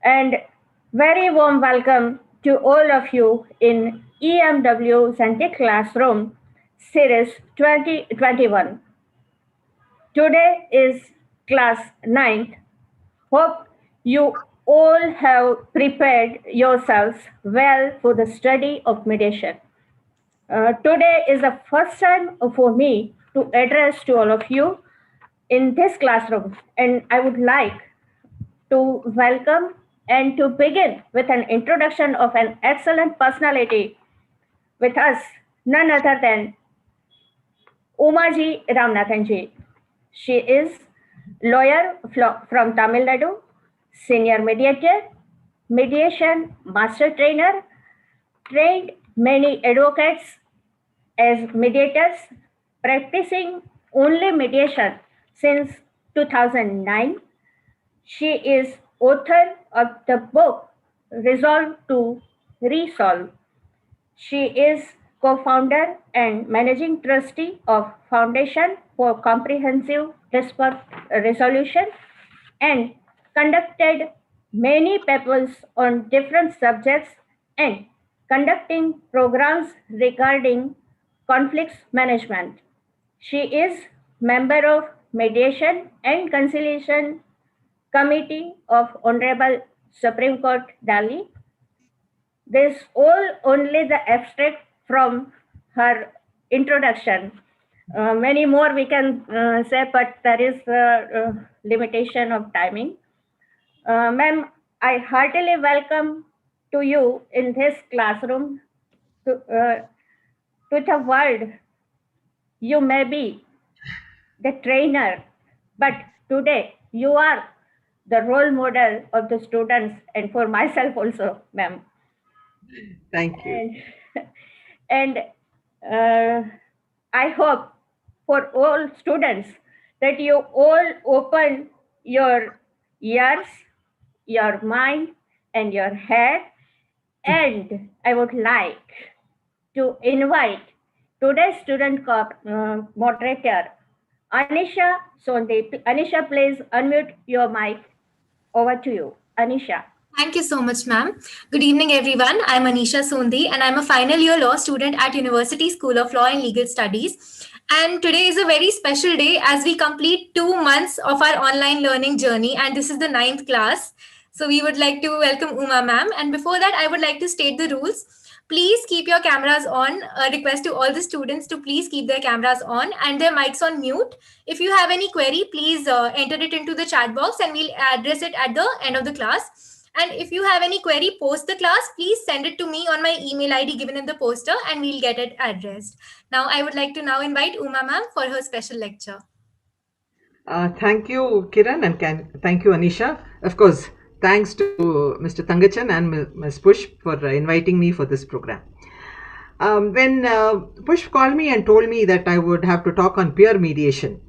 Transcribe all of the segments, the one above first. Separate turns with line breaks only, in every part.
and very warm welcome to all of you in EMW Scientific Classroom Series 2021. Today is class 9th. Hope you all have prepared yourselves well for the study of mediation. Today is the first time for me to address to all of you in this classroom, and I would like to welcome and to begin with an introduction of an excellent personality with us, none other than Umaji Ramanathan. She is lawyer from Tamil Nadu, senior mediator, mediation master trainer, trained many advocates as mediators, practicing only mediation since 2009. She is author of the book Resolve to Resolve. She is co-founder and managing trustee of Foundation for Comprehensive Dispute Resolution and conducted many papers on different subjects and conducting programs regarding conflicts management. She is member of Mediation and Conciliation Committee of Honorable Supreme Court, Delhi. This all only the abstract from her introduction. Many more we can say, but there is a limitation of timing. Ma'am, I heartily welcome to you in this classroom to the world. You may be the trainer, but today you are the role model of the students and for myself also, ma'am.
Thank you.
And I hope for all students that you all open your ears, your mind, and your head. And I would like to invite today's student moderator, Anisha Sondeep. Anisha, please unmute your mic. Over to you, Anisha.
Thank you so much, ma'am. Good evening, everyone. I'm Anisha Sondi, and I'm a final year law student at University School of Law and Legal Studies. And today is a very special day as we complete 2 months of our online learning journey, and this is the 9th class. So we would like to welcome Uma ma'am. And before that, I would like to state the rules. Please keep your cameras on. A request to all the students to please keep their cameras on and their mics on mute. If you have any query, please enter it into the chat box and we'll address it at the end of the class. And if you have any query post the class, please send it to me on my email ID given in the poster and we'll get it addressed. Now, I would like to now invite Uma ma'am for her special lecture.
Thank you, Kiran, and thank you, Anisha. Of course, thanks to Mr. Thangachan and Ms. Push for inviting me for this program. When Push called me and told me that I would have to talk on peer mediation,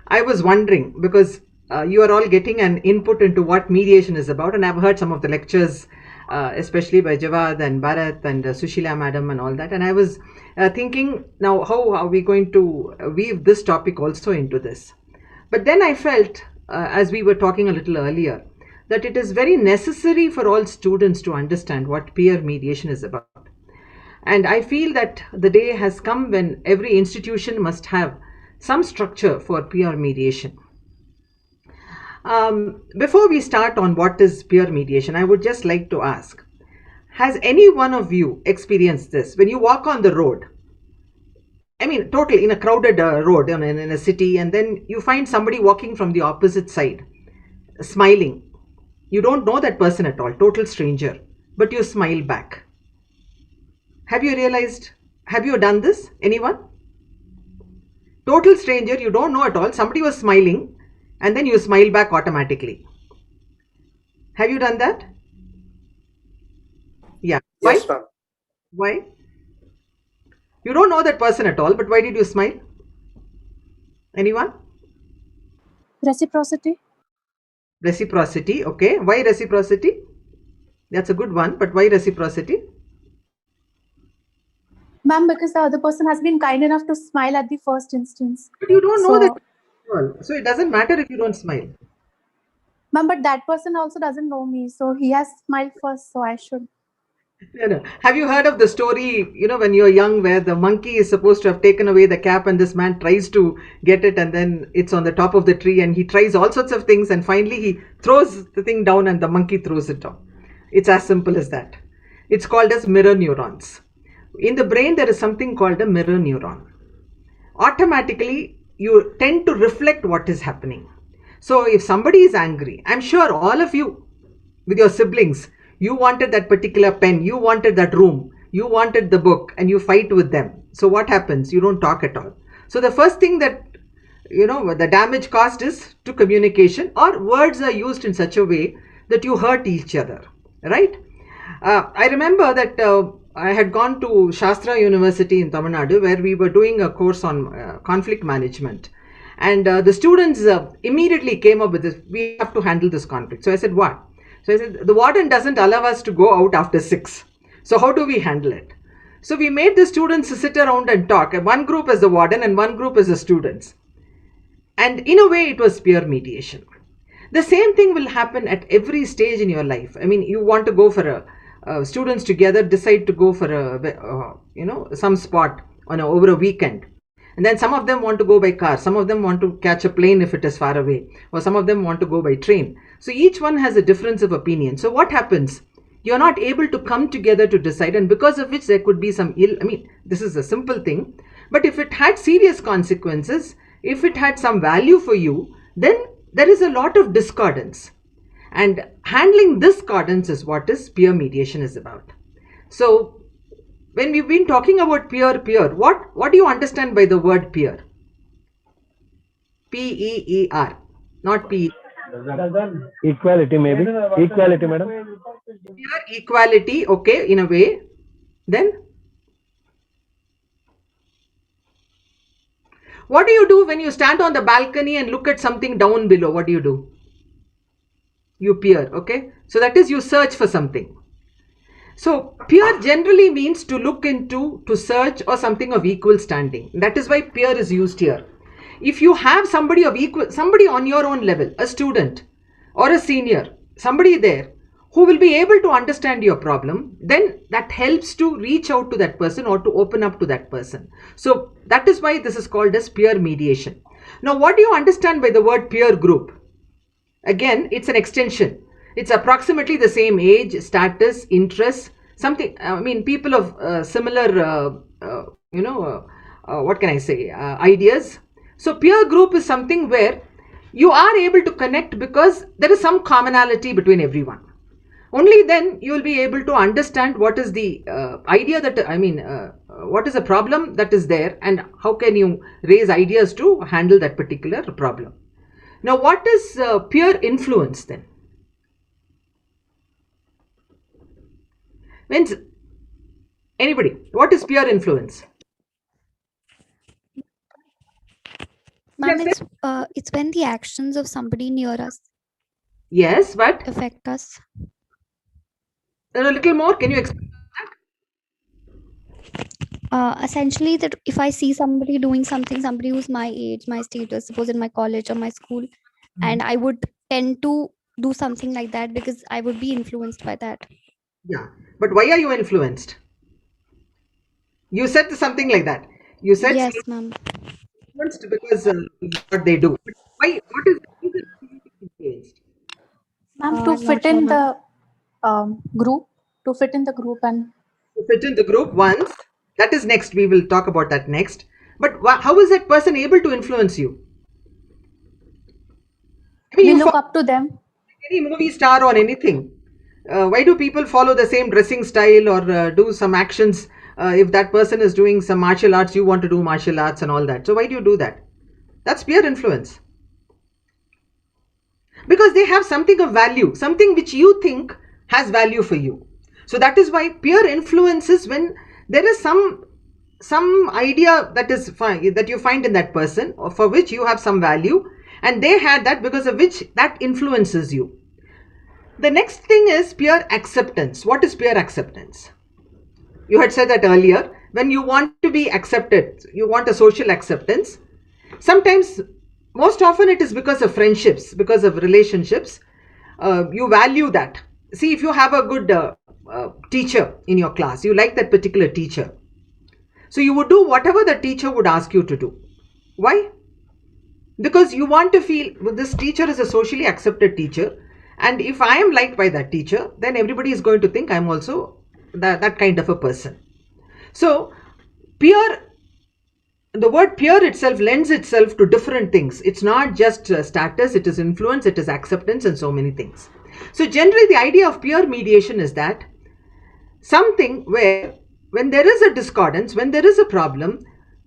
I was wondering because you are all getting an input into what mediation is about, and I've heard some of the lectures, especially by Javad and Bharat and Sushila madam and all that, and I was thinking, now how are we going to weave this topic also into this? But then I felt, as we were talking a little earlier, that it is very necessary for all students to understand what peer mediation is about. And I feel that the day has come when every institution must have some structure for peer mediation. Before we start on what is peer mediation, I would just like to ask, has any one of you experienced this? When you walk on the road, I mean, totally in a crowded road in a city, and then you find somebody walking from the opposite side, smiling. You don't know that person at all, total stranger, but you smile back. Have you realized, have you done this? Anyone? Total stranger, you don't know at all, somebody was smiling, and then you smile back automatically. Have you done that? Yeah. Why?
Yes, ma'am.
Why? You don't know that person at all, but why did you smile? Anyone?
Reciprocity.
Reciprocity, okay. Why reciprocity? That's a good one, but why reciprocity?
Ma'am, because the other person has been kind enough to smile at the first instance.
But you don't know that. So it doesn't matter if you don't smile.
Ma'am, but that person also doesn't know me, so he has smiled first, so I should.
No. Have you heard of the story, when you're young, where the monkey is supposed to have taken away the cap and this man tries to get it and then it's on the top of the tree and he tries all sorts of things and finally he throws the thing down and the monkey throws it down. It's as simple as that. It's called as mirror neurons. In the brain, there is something called a mirror neuron. Automatically, you tend to reflect what is happening. So if somebody is angry, I'm sure all of you with your siblings, you wanted that particular pen, you wanted that room, you wanted the book, and you fight with them. So what happens? You don't talk at all. So the first thing that, the damage caused is to communication, or words are used in such a way that you hurt each other, right? I remember that I had gone to Shastra University in Tamil Nadu, where we were doing a course on conflict management. And the students immediately came up with this, we have to handle this conflict. So I said, what? So I said, the warden doesn't allow us to go out after 6. So how do we handle it? So we made the students sit around and talk. One group as the warden and one group as the students. And in a way, it was peer mediation. The same thing will happen at every stage in your life. I mean, you want to go for students together decide to go for some spot over a weekend. And then some of them want to go by car, some of them want to catch a plane if it is far away, or some of them want to go by train. So each one has a difference of opinion. So what happens? You're not able to come together to decide, and because of which there could be some this is a simple thing, but if it had serious consequences, if it had some value for you, then there is a lot of discordance. And handling discordance is what is peer mediation is about. So when we've been talking about peer, what do you understand by the word peer? P-E-E-R, not P.
Equality, maybe. Equality, madam.
Peer equality, okay, in a way. Then what do you do when you stand on the balcony and look at something down below? What do you do? You peer, okay? So that is, you search for something. So peer generally means to look into, to search, or something of equal standing. That is why peer is used here. If you have somebody on your own level, a student or a senior, somebody there who will be able to understand your problem, then that helps to reach out to that person or to open up to that person. So that is why this is called as peer mediation. Now, what do you understand by the word peer group? Again, it's an extension. It's approximately the same age, status, interests, something, people of similar, ideas. So peer group is something where you are able to connect because there is some commonality between everyone. Only then you will be able to understand what is the idea that, what is the problem that is there and how can you raise ideas to handle that particular problem. Now, what is peer influence then? Means, anybody, what is peer influence?
Ma'am, it's when the actions of somebody near us
Yes, but
affect us.
a little more, can you explain?
Essentially, that if I see somebody doing something, somebody who's my age, my status, suppose in my college or my school, and I would tend to do something like that because I would be influenced by that.
Yeah, but why are you influenced? You said something like that. You said
yes, ma'am.
Influenced because what they do. But why? What is the reason influenced?
Ma'am, to fit in the group, to fit in the group and
To fit in the group once. That is next. We will talk about that next. But how is that person able to influence you?
we look up to them.
Any movie star or anything. Why do people follow the same dressing style or do some actions? If that person is doing some martial arts, you want to do martial arts and all that. So why do you do that? That's peer influence. Because they have something of value, something which you think has value for you. So that is why peer influence is when there is some idea that is that you find in that person or for which you have some value, and they had that because of which that influences you. The next thing is peer acceptance. What is peer acceptance? You had said that earlier. When you want to be accepted, you want a social acceptance. Sometimes, most often it is because of friendships, because of relationships. you value that. See, if you have a good teacher in your class, you like that particular teacher, so you would do whatever the teacher would ask you to do. Why? Because you want to feel, well, this teacher is a socially accepted teacher, and if I am liked by that teacher, then everybody is going to think I'm also that kind of a person. So peer, the word peer itself lends itself to different things. It's not just status, it is influence, it is acceptance, and so many things. So generally the idea of peer mediation is that something where when there is a discordance, when there is a problem,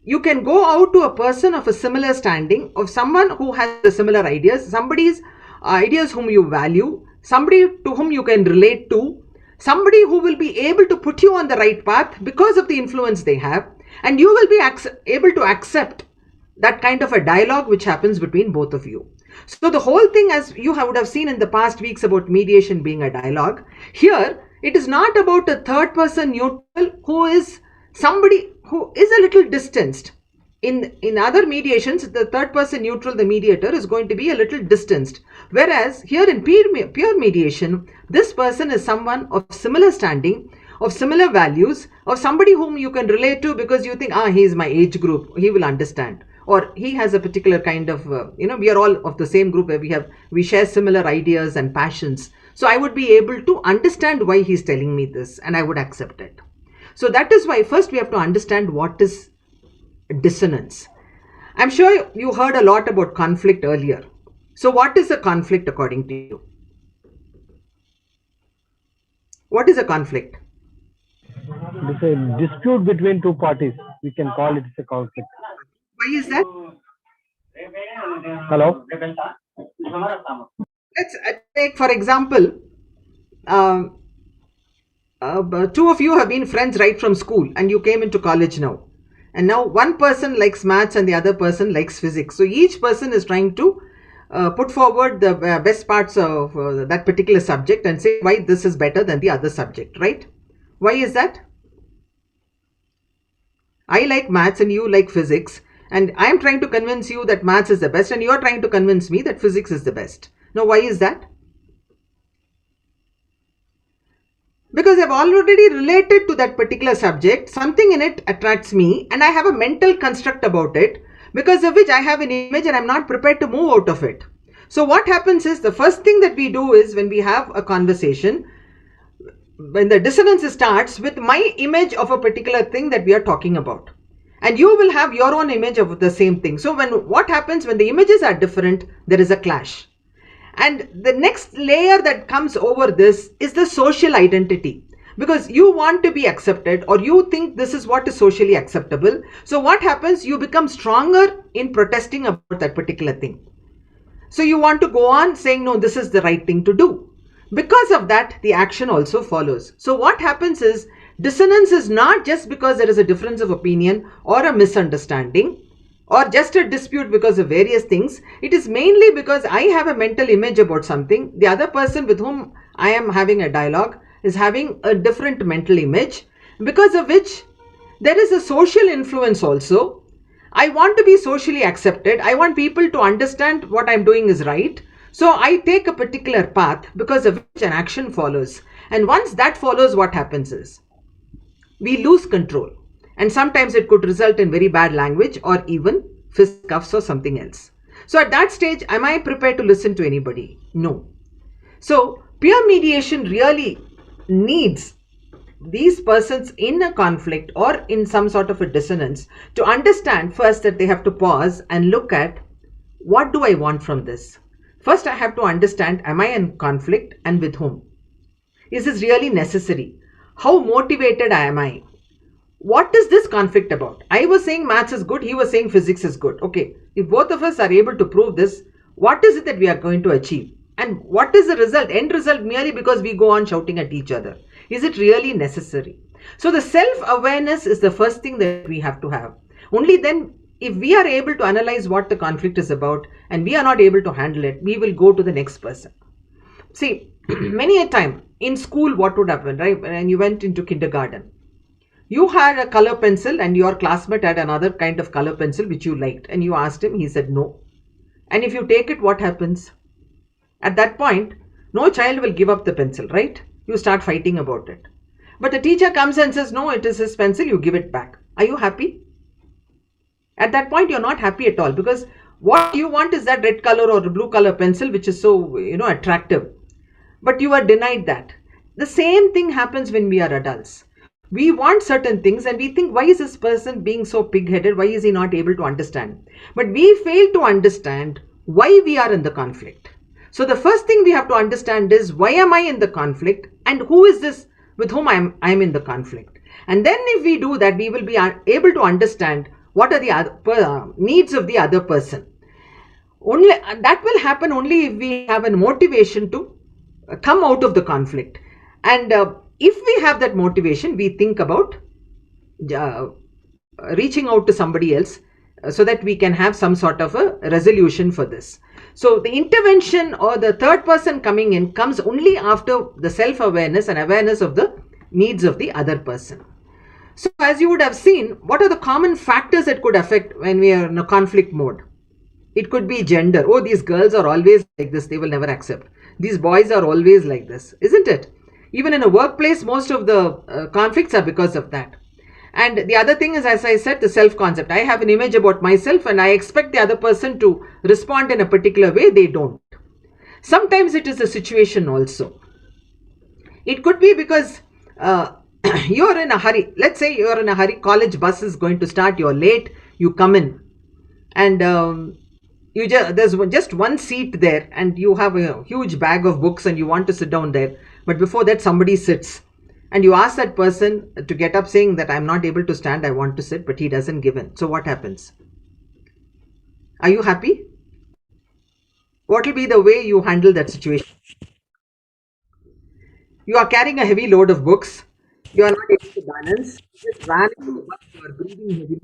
you can go out to a person of a similar standing, of someone who has similar ideas, somebody's ideas whom you value, somebody to whom you can relate to, somebody who will be able to put you on the right path because of the influence they have, and you will be able to accept that kind of a dialogue which happens between both of you. So the whole thing, as you would have seen in the past weeks about mediation being a dialogue, here it is not about a third person neutral who is somebody who is a little distanced. In other mediations, the third person neutral, the mediator, is going to be a little distanced. Whereas here in peer mediation, this person is someone of similar standing, of similar values, of somebody whom you can relate to because you think, he is my age group, he will understand. Or he has a particular kind of, we are all of the same group where we share similar ideas and passions. So I would be able to understand why he's telling me this and I would accept it. So that is why first we have to understand what is dissonance. I'm sure you heard a lot about conflict earlier. So what is a conflict according to you? What is a conflict?
It's a dispute between two parties. We can call it a conflict.
Why is that?
Hello?
Let's take, for example, two of you have been friends right from school and you came into college now. And now one person likes maths and the other person likes physics. So each person is trying to put forward the best parts of that particular subject and say why this is better than the other subject, right? Why is that? I like maths and you like physics, and I am trying to convince you that maths is the best and you are trying to convince me that physics is the best. Now why is that? Because I've already related to that particular subject, something in it attracts me and I have a mental construct about it, because of which I have an image and I'm not prepared to move out of it. So what happens is, the first thing that we do is, when we have a conversation, when the dissonance starts with my image of a particular thing that we are talking about, and you will have your own image of the same thing. So what happens when the images are different, there is a clash. And the next layer that comes over this is the social identity, because you want to be accepted or you think this is what is socially acceptable. So what happens? You become stronger in protesting about that particular thing. So you want to go on saying, no, this is the right thing to do. Because of that, the action also follows. So what happens is, dissonance is not just because there is a difference of opinion or a misunderstanding, or just a dispute because of various things. It is mainly because I have a mental image about something. The other person with whom I am having a dialogue is having a different mental image, because of which there is a social influence also. I want to be socially accepted. I want people to understand what I'm doing is right. So I take a particular path, because of which an action follows. And once that follows, what happens is, we lose control. And sometimes it could result in very bad language or even fisticuffs or something else. So at that stage, am I prepared to listen to anybody? No. So peer mediation really needs these persons in a conflict or in some sort of a dissonance to understand first that they have to pause and look at, what do I want from this? First, I have to understand, am I in conflict and with whom? Is this really necessary? How motivated am I? What is this conflict about? I was saying maths is good, he was saying physics is good. Okay, if both of us are able to prove this, what is it that we are going to achieve? And what is the result, end result, merely because we go on shouting at each other? Is it really necessary? So the self-awareness is the first thing that we have to have. Only then, if we are able to analyze what the conflict is about and we are not able to handle it, we will go to the next person. See, many a time in school, what would happen, right? When you went into kindergarten, you had a color pencil and your classmate had another kind of color pencil which you liked, and you asked him, he said no. And if you take it, what happens? At that point, No child will give up the pencil, right? You start fighting about it. But the teacher comes and says, no, it is his pencil, you give it back. Are you happy? At that point, you're not happy at all, because what you want is that red color or blue color pencil, which is so, attractive. But you are denied that. The same thing happens when we are adults. We want certain things and we think, why is this person being so pig-headed? Why is he not able to understand? But we fail to understand why we are in the conflict. So the first thing we have to understand is, why am I in the conflict, and who is this with whom I'm in the conflict? And then if we do that, we will be able to understand what are the needs of the other person. Only that will happen only if we have a motivation to come out of the conflict. And if we have that motivation, we think about reaching out to somebody else so that we can have some sort of a resolution for this. So the intervention or the third person coming in comes only after the self-awareness and awareness of the needs of the other person. So as you would have seen, what are the common factors that could affect when we are in a conflict mode? It could be gender. Oh, these girls are always like this, they will never accept. These boys are always like this, isn't it? Even in a workplace, most of the conflicts are because of that. And the other thing is, as I said, the self-concept. I have an image about myself and I expect the other person to respond in a particular way. They don't. Sometimes it is a situation also. It could be because you're in a hurry. Let's say you're in a hurry. College bus is going to start. You're late. You come in and there's just one seat there and you have a huge bag of books and you want to sit down there. But before that, somebody sits. And you ask that person to get up saying that I'm not able to stand, I want to sit, but he doesn't give in. So what happens? Are you happy? What will be the way you handle that situation? You are carrying a heavy load of books. You are not able to balance. You just ran into the bus, you are breathing heavily.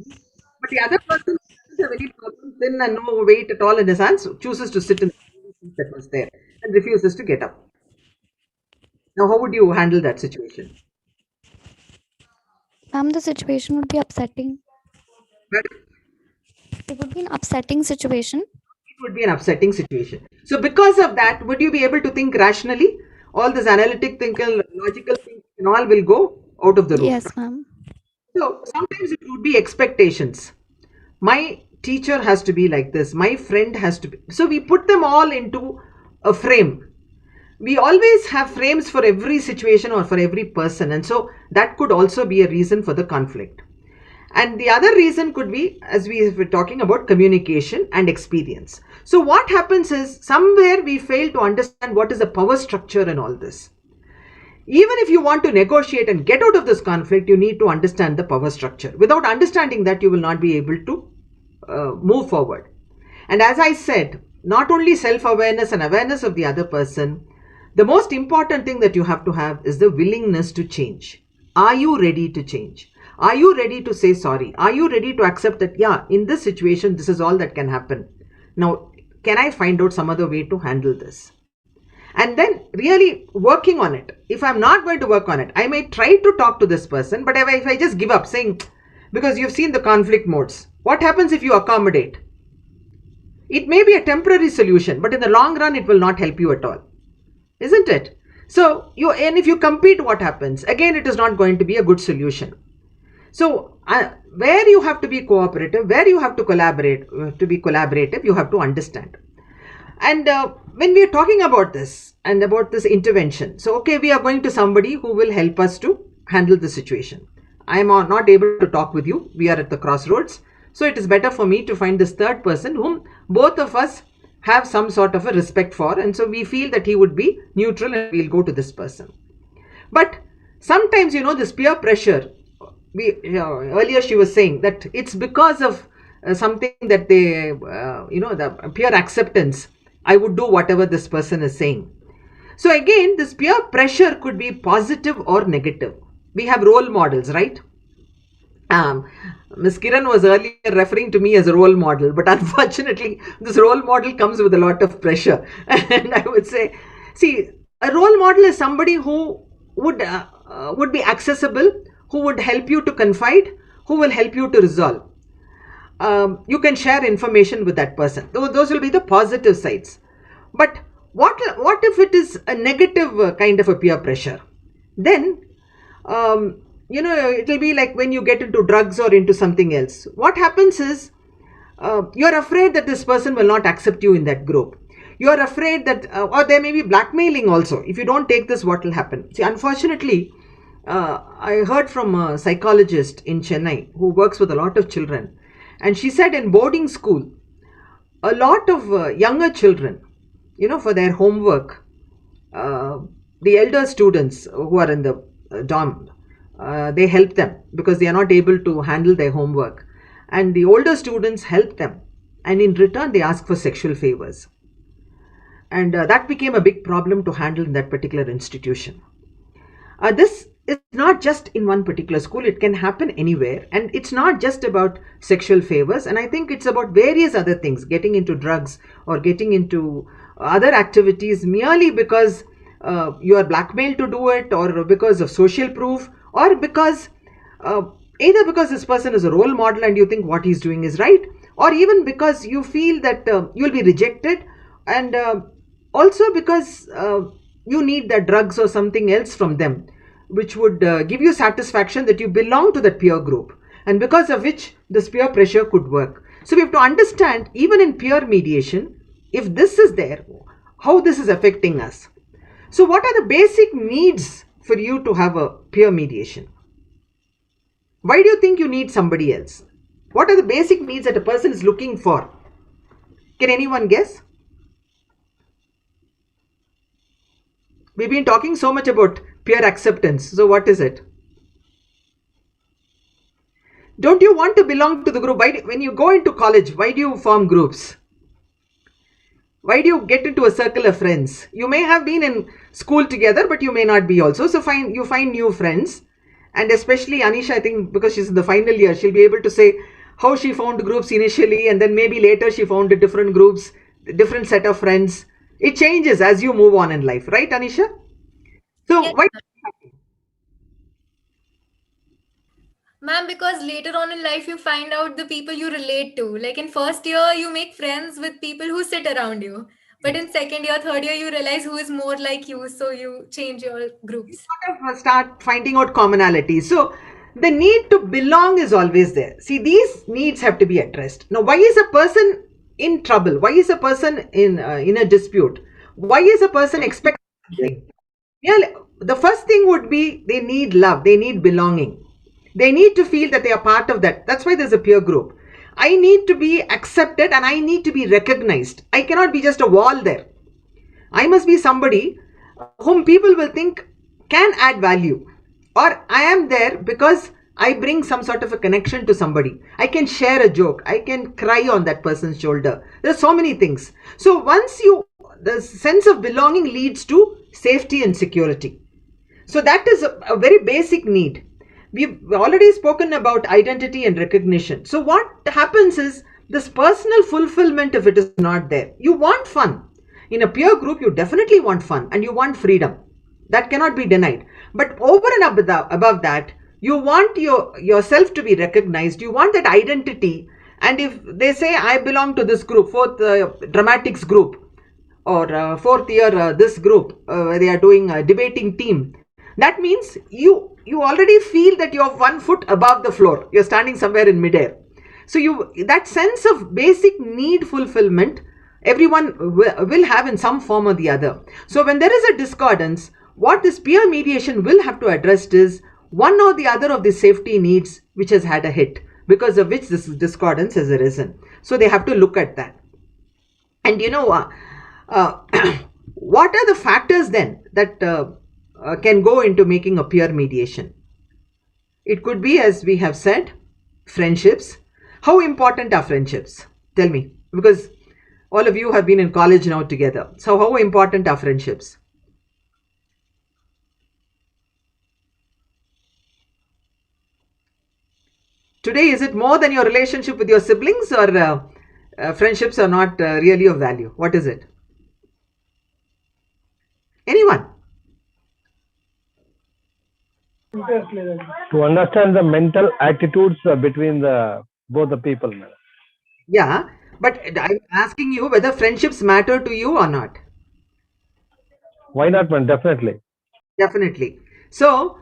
But the other person doesn't have any problem, thin and no weight at all in his hands, chooses to sit in the seat that was there and refuses to get up. Now, how would you handle that situation?
The situation would be upsetting.
But
It would be an upsetting situation.
it would be an upsetting situation. So because of that, would you be able to think rationally? All this analytic thinking, logical thinking and all will go out of the room.
Yes, ma'am.
So sometimes it would be expectations. My teacher has to be like this. My friend has to be. So we put them all into a frame. We always have frames for every situation or for every person. And so that could also be a reason for the conflict. And the other reason could be, as we were talking about, communication and experience. So what happens is, somewhere we fail to understand what is the power structure in all this. Even if you want to negotiate and get out of this conflict, you need to understand the power structure. Without understanding that, you will not be able to move forward. And as I said, not only self-awareness and awareness of the other person, the most important thing that you have to have is the willingness to change. Are you ready to change? Are you ready to say sorry? Are you ready to accept that, yeah, in this situation, this is all that can happen. Now, can I find out some other way to handle this? And then really working on it. If I'm not going to work on it, I may try to talk to this person, but if I just give up saying, because you've seen the conflict modes, what happens if you accommodate? It may be a temporary solution, but in the long run, it will not help you at all. Isn't it? So, and if you compete, what happens? Again, it is not going to be a good solution. So, where you have to be cooperative, where you have to collaborate, to be collaborative, you have to understand. And when we are talking about this and about this intervention, so okay, we are going to somebody who will help us to handle the situation. I am not able to talk with you. We are at the crossroads. So it is better for me to find this third person whom both of us have some sort of a respect for. And so we feel that he would be neutral and we'll go to this person. But sometimes, this peer pressure, earlier she was saying that it's because of something that they, the peer acceptance. I would do whatever this person is saying. So again, this peer pressure could be positive or negative. We have role models, right? Ms. Kiran was earlier referring to me as a role model, but unfortunately, this role model comes with a lot of pressure. And I would say, see, a role model is somebody who would be accessible, who would help you to confide, who will help you to resolve. You can share information with that person. Those will be the positive sides. But What if it is a negative kind of a peer pressure? Then it'll be like when you get into drugs or into something else. What happens is you're afraid that this person will not accept you in that group. You're afraid that, or there may be blackmailing also. If you don't take this, what will happen? See, unfortunately, I heard from a psychologist in Chennai who works with a lot of children, and she said in boarding school, a lot of younger children, for their homework, the elder students who are in the dorm, they help them because they are not able to handle their homework, and the older students help them, and in return they ask for sexual favors, and that became a big problem to handle in that particular institution. This is not just in one particular school, it can happen anywhere, and it's not just about sexual favors, and I think it's about various other things, getting into drugs or getting into other activities merely because you are blackmailed to do it, or because of social proof, or because either because this person is a role model and you think what he's doing is right, or even because you feel that you'll be rejected, and also because you need the drugs or something else from them which would give you satisfaction that you belong to that peer group, and because of which this peer pressure could work. So we have to understand, even in peer mediation, if this is there, how this is affecting us. So what are the basic needs for you to have a peer mediation? Why do you think you need somebody else? What are the basic needs that a person is looking for? Can anyone guess? We've been talking so much about peer acceptance. So what is it? Don't you want to belong to the group? When you go into college, why do you form groups? Why do you get into a circle of friends? You may have been in school together, but you may not be also. So you find new friends. And especially Anisha, I think because she's in the final year, she'll be able to say how she found groups initially, and then maybe later she found different groups, different set of friends. It changes as you move on in life, right, Anisha? So
Yes,
why?
ma'am, because later on in life you find out the people you relate to. Like in first year, you make friends with people who sit around you. But in second year, third year, you realize who is more like you. So you change your groups.
Sort of start finding out commonalities. So the need to belong is always there. See, these needs have to be addressed. Now, why is a person in trouble? Why is a person in a dispute? Why is a person expecting something? Yeah, the first thing would be they need love. They need belonging. They need to feel that they are part of that. That's why there's a peer group. I need to be accepted and I need to be recognized. I cannot be just a wall there. I must be somebody whom people will think can add value, or I am there because I bring some sort of a connection to somebody. I can share a joke. I can cry on that person's shoulder. There are so many things. So the sense of belonging leads to safety and security. So that is a very basic need. We've already spoken about identity and recognition. So what happens is this personal fulfillment, if it is not there, you want fun. In a peer group, you definitely want fun and you want freedom. That cannot be denied. But over and above that, you want yourself to be recognized. You want that identity. And if they say, I belong to this group, fourth dramatics group, or fourth year this group, where they are doing a debating team, that means you already feel that you're 1 foot above the floor. You're standing somewhere in midair. So that sense of basic need fulfillment, everyone will have in some form or the other. So when there is a discordance, what this peer mediation will have to address is one or the other of the safety needs which has had a hit, because of which this discordance has arisen. So they have to look at that. And what are the factors then that can go into making a peer mediation? It could be, as we have said, friendships. How important are friendships? Tell me, because all of you have been in college now together. So how important are friendships? Today, is it more than your relationship with your siblings, or friendships are not really of value? What is it? Anyone?
To understand the mental attitudes between both the people.
Yeah, but I'm asking you whether friendships matter to you or not.
Why not, man? Definitely.
Definitely. So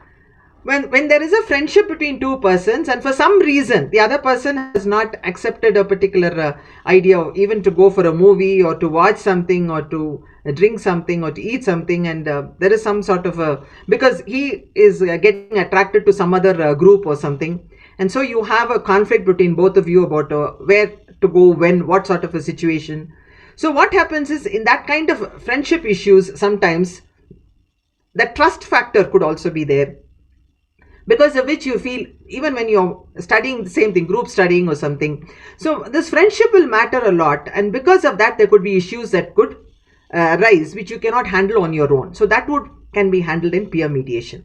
when there is a friendship between two persons and for some reason the other person has not accepted a particular idea, even to go for a movie or to watch something or to drink something or to eat something, and there is some sort of a, because he is getting attracted to some other group or something, and so you have a conflict between both of you about where to go, when, what sort of a situation. So what happens is, in that kind of friendship issues, sometimes the trust factor could also be there, because of which you feel, even when you're studying the same thing, group studying or something, so this friendship will matter a lot, and because of that there could be issues that could arise which you cannot handle on your own. So that can be handled in peer mediation.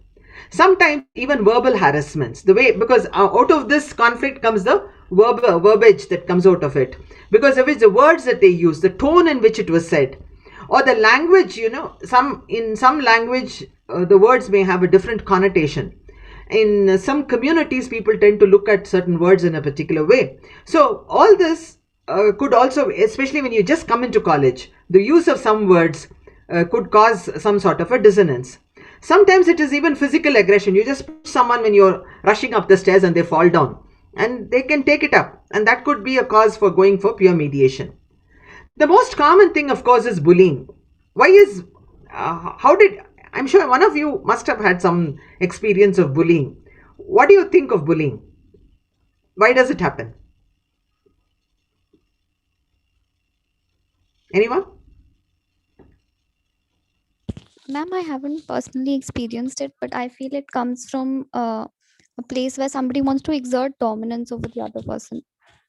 Sometimes even verbal harassments, the way, because out of this conflict comes the verbiage that comes out of it, because of which the words that they use, the tone in which it was said, or the language, in some language the words may have a different connotation. In some communities, people tend to look at certain words in a particular way. So all this could also, especially when you just come into college, the use of some words could cause some sort of a dissonance. Sometimes it is even physical aggression. You just push someone when you're rushing up the stairs and they fall down, and they can take it up, and that could be a cause for going for peer mediation. The most common thing, of course, is bullying. I'm sure one of you must have had some experience of bullying. What do you think of bullying? Why does it happen? Anyone?
Ma'am, I haven't personally experienced it, but I feel it comes from a place where somebody wants to exert dominance over the other person.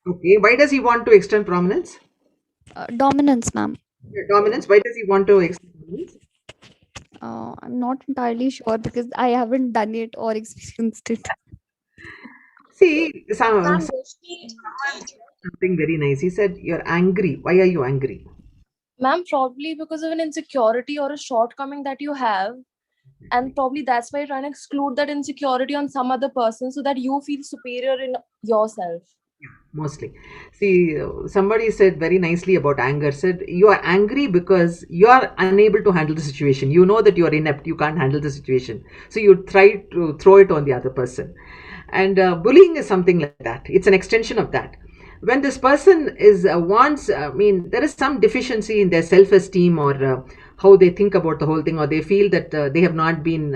Okay, why does he want to extend prominence?
Dominance, ma'am.
Dominance, why does he want to extend dominance?
I'm not entirely sure because I haven't done it or experienced it.
See, someone said something very nice. He said, "You're angry. Why are you angry?"
Ma'am, probably because of an insecurity or a shortcoming that you have. And probably that's why you're trying to exclude that insecurity on some other person so that you feel superior in yourself.
Mostly. See, somebody said very nicely about anger, said, you are angry because you are unable to handle the situation. You know that you are inept, you can't handle the situation. So you try to throw it on the other person. And bullying is something like that. It's an extension of that. When this person is there is some deficiency in their self-esteem, or how they think about the whole thing, or they feel that they have not been,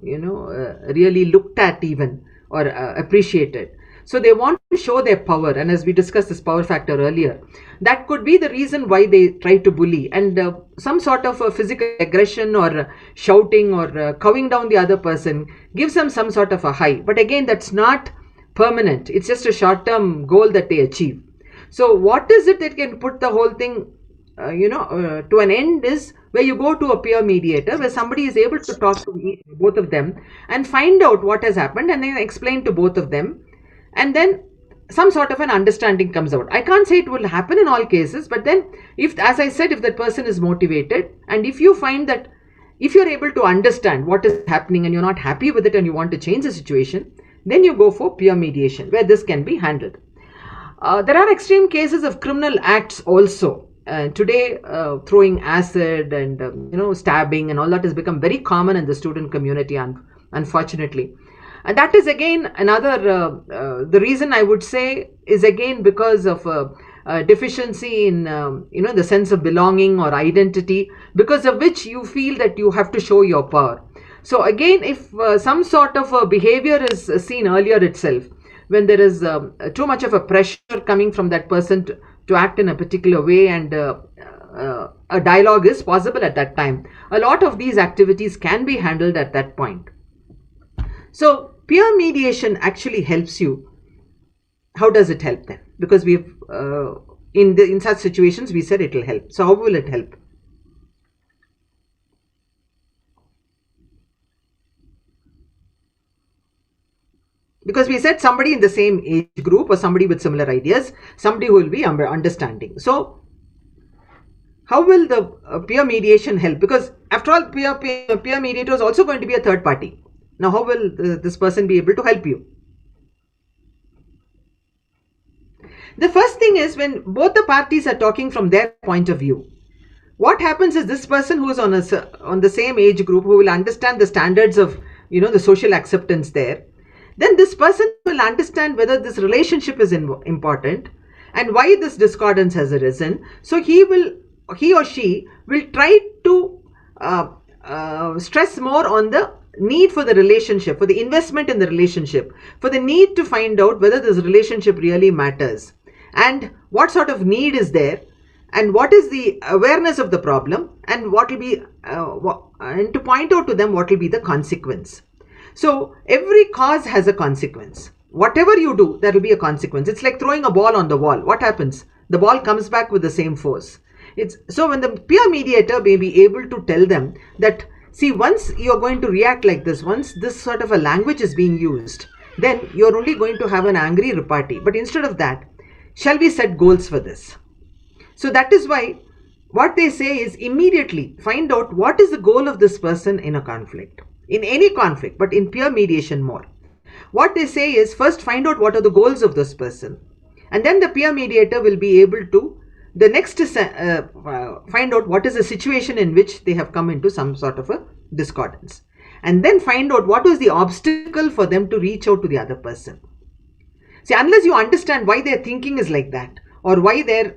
really looked at even, or appreciated. So they want to show their power, and as we discussed this power factor earlier, that could be the reason why they try to bully, and some sort of a physical aggression or shouting or cowing down the other person gives them some sort of a high. But again, that's not permanent. It's just a short-term goal that they achieve. So what is it that can put the whole thing to an end is where you go to a peer mediator, where somebody is able to talk to both of them and find out what has happened, and then explain to both of them, and then some sort of an understanding comes out. I can't say it will happen in all cases, but then if, as I said, if that person is motivated, and if you find that, if you're able to understand what is happening and you're not happy with it and you want to change the situation, then you go for peer mediation, where this can be handled. There are extreme cases of criminal acts also. Today, throwing acid and stabbing and all that has become very common in the student community, unfortunately. And that is again another, the reason I would say is again because of deficiency in, the sense of belonging or identity, because of which you feel that you have to show your power. So again, if some sort of a behavior is seen earlier itself, when there is too much of a pressure coming from that person to act in a particular way, and a dialogue is possible at that time, a lot of these activities can be handled at that point. So peer mediation actually helps you. How does it help then? Because we've in such situations we said it will help. So how will it help? Because we said somebody in the same age group, or somebody with similar ideas, somebody who will be understanding. So how will the peer mediation help? Because after all, peer mediator is also going to be a third party. Now how will this person be able to help you? The first thing is, when both the parties are talking from their point of view, what happens is this person who is on the same age group, who will understand the standards of, the social acceptance there, then this person will understand whether this relationship is important and why this discordance has arisen. So he or she will try to stress more on the need for the relationship, for the investment in the relationship, for the need to find out whether this relationship really matters and what sort of need is there and what is the awareness of the problem, and what will be and to point out to them what will be the consequence. So every cause has a consequence. Whatever you do, there will be a consequence. It's like throwing a ball on the wall. What happens? The ball comes back with the same force. So when the peer mediator may be able to tell them that, see, once you're going to react like this, once this sort of a language is being used, then you're only going to have an angry repartee. But instead of that, shall we set goals for this? So that is why what they say is immediately find out what is the goal of this person in a conflict, in any conflict, but in peer mediation more. What they say is first find out what are the goals of this person, and then the peer mediator will be able to the next find out what is the situation in which they have come into some sort of a discordance, and then find out what was the obstacle for them to reach out to the other person. See, unless you understand why their thinking is like that or why their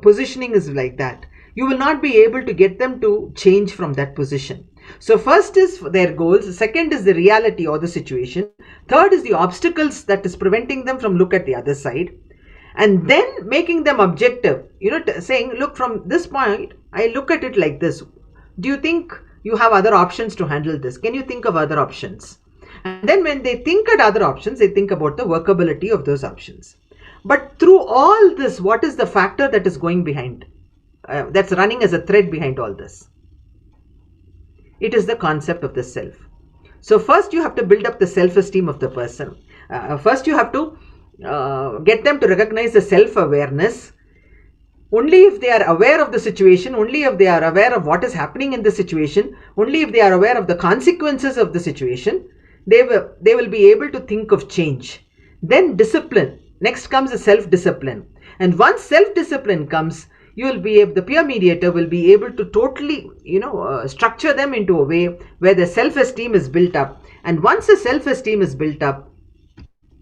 positioning is like that, you will not be able to get them to change from that position. So first is their goals, second is the reality or the situation, third is the obstacles that is preventing them from look at the other side, and then making them objective, saying, look, from this point I look at it like this. Do you think you have other options to handle this? Can you think of other options? And then when they think at other options, they think about the workability of those options. But through all this, what is the factor that is going behind, that's running as a thread behind all this? It is the concept of the self. So first you have to build up the self-esteem of the person. First you have to get them to recognize the self-awareness. Only if they are aware of the situation, only if they are aware of what is happening in the situation, only if they are aware of the consequences of the situation, they will be able to think of change. Then discipline. Next comes the self-discipline. And once self-discipline comes, the peer mediator will be able to totally, structure them into a way where the self-esteem is built up. And once the self-esteem is built up,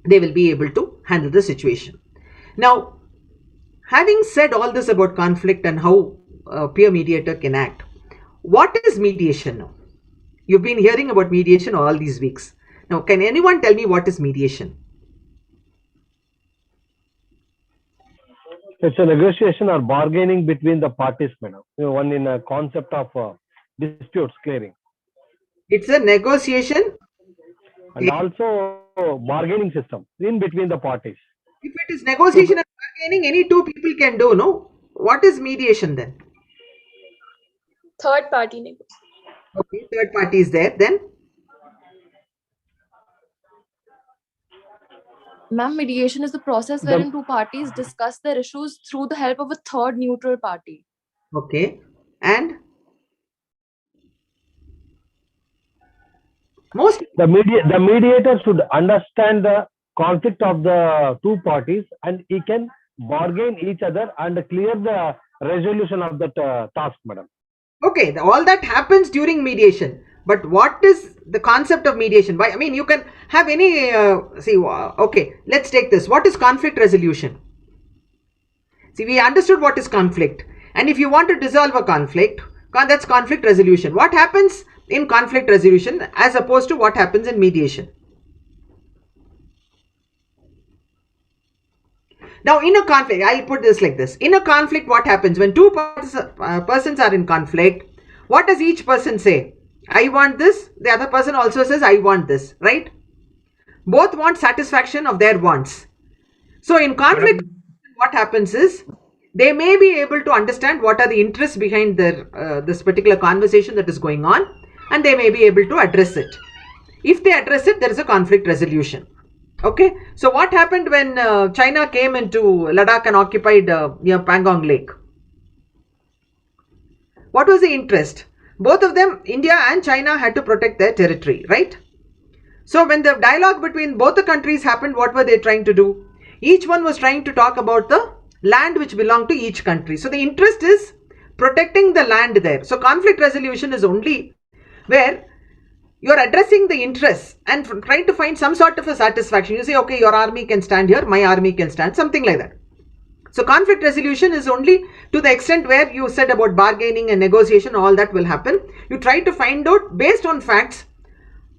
they will be able to handle the situation. Now, having said all this about conflict and how a peer mediator can act, what is mediation now? You've been hearing about mediation all these weeks. Now, can anyone tell me what is mediation?
It's a negotiation or bargaining between the parties, madam. One in a concept of disputes clearing.
It's a negotiation
and also bargaining system in between the parties.
If it is negotiation and bargaining, any two people can do, no? What is mediation then?
Third party negotiation.
Okay, third party is there then?
Ma'am, mediation is the process wherein two parties discuss their issues through the help of a third neutral party.
Okay, and? The
mediator should understand the conflict of the two parties, and he can bargain each other and clear the resolution of that task, madam.
Okay, all that happens during mediation. But what is the concept of mediation? Why? I mean, you can have any, okay, let's take this. What is conflict resolution? See, we understood what is conflict. And if you want to dissolve a conflict, that's conflict resolution. What happens in conflict resolution as opposed to what happens in mediation? Now, in a conflict, I'll put this like this. In a conflict, what happens? When two persons are in conflict, what does each person say? I want this. The other person also says, I want this, right? Both want satisfaction of their wants. So, in conflict, what happens is, they may be able to understand what are the interests behind this particular conversation that is going on, and they may be able to address it. If they address it, there is a conflict resolution. Okay, so what happened when China came into Ladakh and occupied near Pangong Lake? What was the interest? Both of them, India and China, had to protect their territory, right? So when the dialogue between both the countries happened, what were they trying to do? Each one was trying to talk about the land which belonged to each country. So the interest is protecting the land there. So conflict resolution is only where you're addressing the interests and trying to find some sort of a satisfaction. You say, okay, your army can stand here, my army can stand, something like that. So conflict resolution is only to the extent where you said about bargaining and negotiation, all that will happen. You try to find out based on facts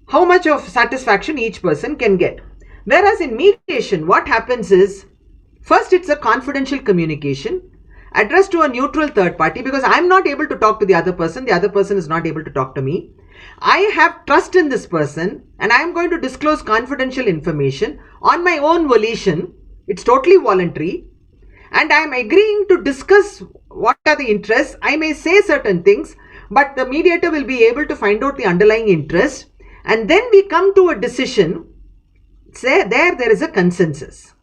how much of satisfaction each person can get. Whereas in mediation, what happens is, first it's a confidential communication addressed to a neutral third party, because I'm not able to talk to the other person is not able to talk to me. I have trust in this person and I am going to disclose confidential information on my own volition. It's totally voluntary. And I am agreeing to discuss what are the interests. I may say certain things, but the mediator will be able to find out the underlying interest. And then we come to a decision. Say there is a consensus.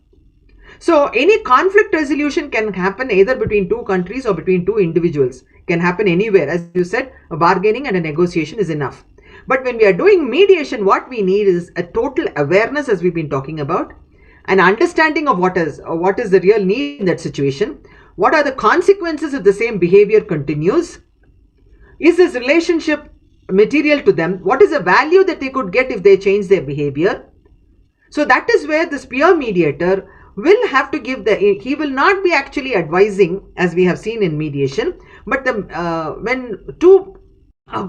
So any conflict resolution can happen either between two countries or between two individuals. Can happen anywhere. As you said, a bargaining and a negotiation is enough. But when we are doing mediation, what we need is a total awareness, as we've been talking about, an understanding of what is the real need in that situation. What are the consequences if the same behavior continues? Is this relationship material to them? What is the value that they could get if they change their behavior? So that is where this peer mediator will have to give he will not be actually advising, as we have seen in mediation, but when two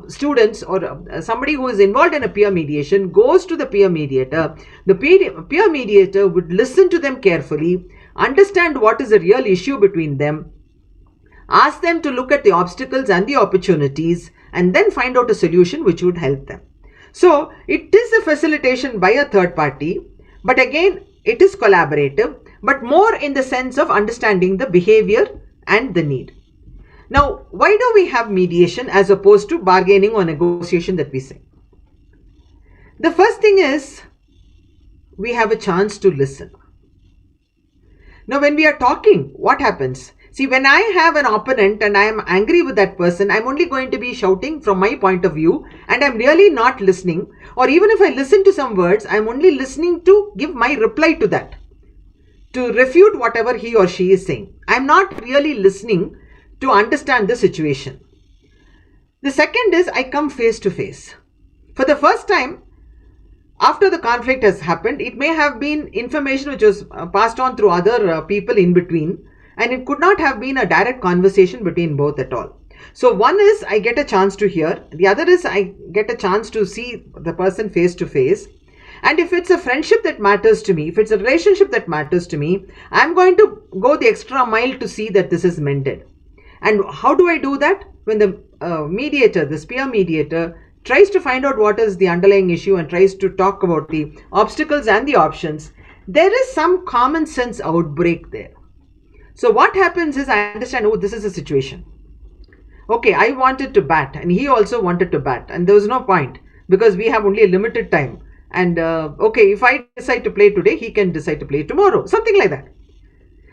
students or somebody who is involved in a peer mediation goes to the peer mediator, the peer mediator would listen to them carefully, understand what is the real issue between them, ask them to look at the obstacles and the opportunities, and then find out a solution which would help them. So it is a facilitation by a third party, but again it is collaborative, but more in the sense of understanding the behavior and the need. Now, why do we have mediation as opposed to bargaining or negotiation that we say? The first thing is we have a chance to listen. Now, when we are talking, what happens? See, when I have an opponent and I am angry with that person, I'm only going to be shouting from my point of view and I'm really not listening. Or even if I listen to some words, I'm only listening to give my reply to that, to refute whatever he or she is saying. I'm not really listening to understand the situation. The second is I come face to face. For the first time, after the conflict has happened, it may have been information which was passed on through other people in between, and it could not have been a direct conversation between both at all. So one is I get a chance to hear, the other is I get a chance to see the person face to face. And if it's a friendship that matters to me, if it's a relationship that matters to me, I'm going to go the extra mile to see that this is mended. And how do I do that? When the mediator, this peer mediator, tries to find out what is the underlying issue and tries to talk about the obstacles and the options, there is some common sense outbreak there. So what happens is I understand, oh, this is a situation. Okay, I wanted to bat and he also wanted to bat, and there was no point because we have only a limited time. And okay, if I decide to play today, he can decide to play tomorrow, something like that.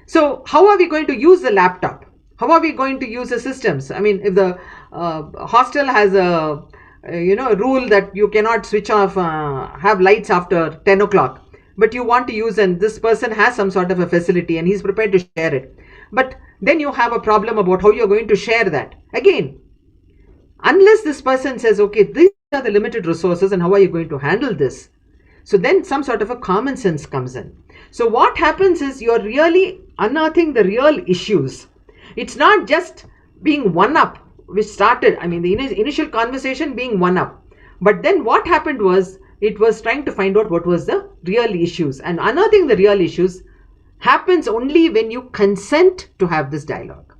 So how are we going to use the laptop? How are we going to use the systems? I mean, if the hostel has a rule that you cannot switch off, have lights after 10 o'clock, but you want to use, and this person has some sort of a facility and he's prepared to share it. But then you have a problem about how you're going to share that. Again, unless this person says, okay, these are the limited resources and how are you going to handle this? So then some sort of a common sense comes in. So what happens is you're really unearthing the real issues. It's not just being one up, which started, I mean, the initial conversation being one up. But then what happened was, it was trying to find out what was the real issues. And unearthing the real issues happens only when you consent to have this dialogue.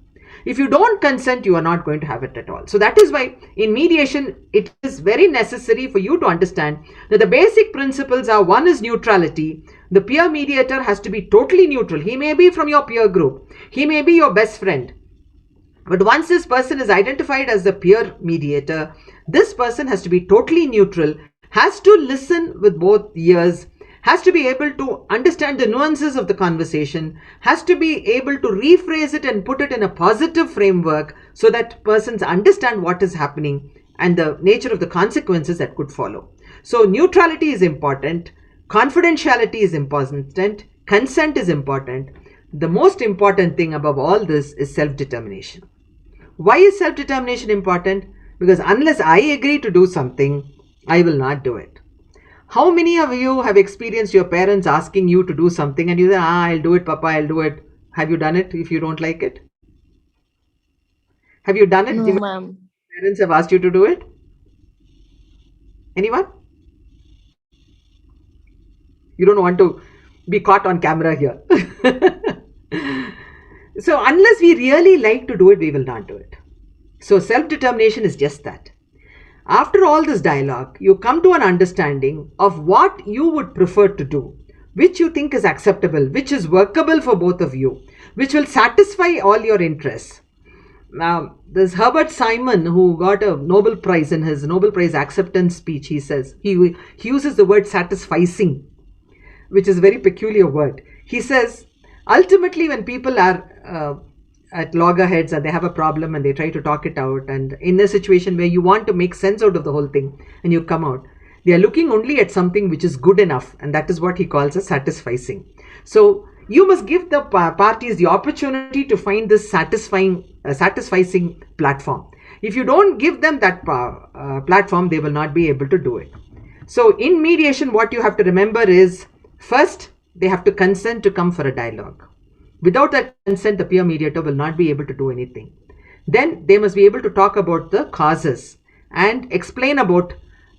If you don't consent, you are not going to have it at all. So that is why in mediation, it is very necessary for you to understand that the basic principles are, one is neutrality. The peer mediator has to be totally neutral. He may be from your peer group. He may be your best friend. But once this person is identified as the peer mediator, this person has to be totally neutral, has to listen with both ears, has to be able to understand the nuances of the conversation, has to be able to rephrase it and put it in a positive framework so that persons understand what is happening and the nature of the consequences that could follow. So neutrality is important, confidentiality is important, consent is important. The most important thing above all this is self-determination. Why is self-determination important? Because unless I agree to do something, I will not do it. How many of you have experienced your parents asking you to do something and you say, I'll do it, Papa, I'll do it. Have you done it if you don't like it? Have you done it?
No, ma'am.
Parents have asked you to do it? Anyone? You don't want to be caught on camera here. So unless we really like to do it, we will not do it. So self-determination is just that. After all this dialogue, you come to an understanding of what you would prefer to do, which you think is acceptable, which is workable for both of you, which will satisfy all your interests. Now, there's Herbert Simon, who got a Nobel Prize. In his Nobel Prize acceptance speech, he says, he uses the word satisficing, which is a very peculiar word. He says, ultimately, when people are at loggerheads and they have a problem and they try to talk it out, and in a situation where you want to make sense out of the whole thing and you come out, they are looking only at something which is good enough, and that is what he calls as satisficing. So you must give the parties the opportunity to find this satisfying platform. If you don't give them that platform, they will not be able to do it. So in mediation, what you have to remember is, first, they have to consent to come for a dialogue. Without that consent, the peer mediator will not be able to do anything. Then they must be able to talk about the causes and explain about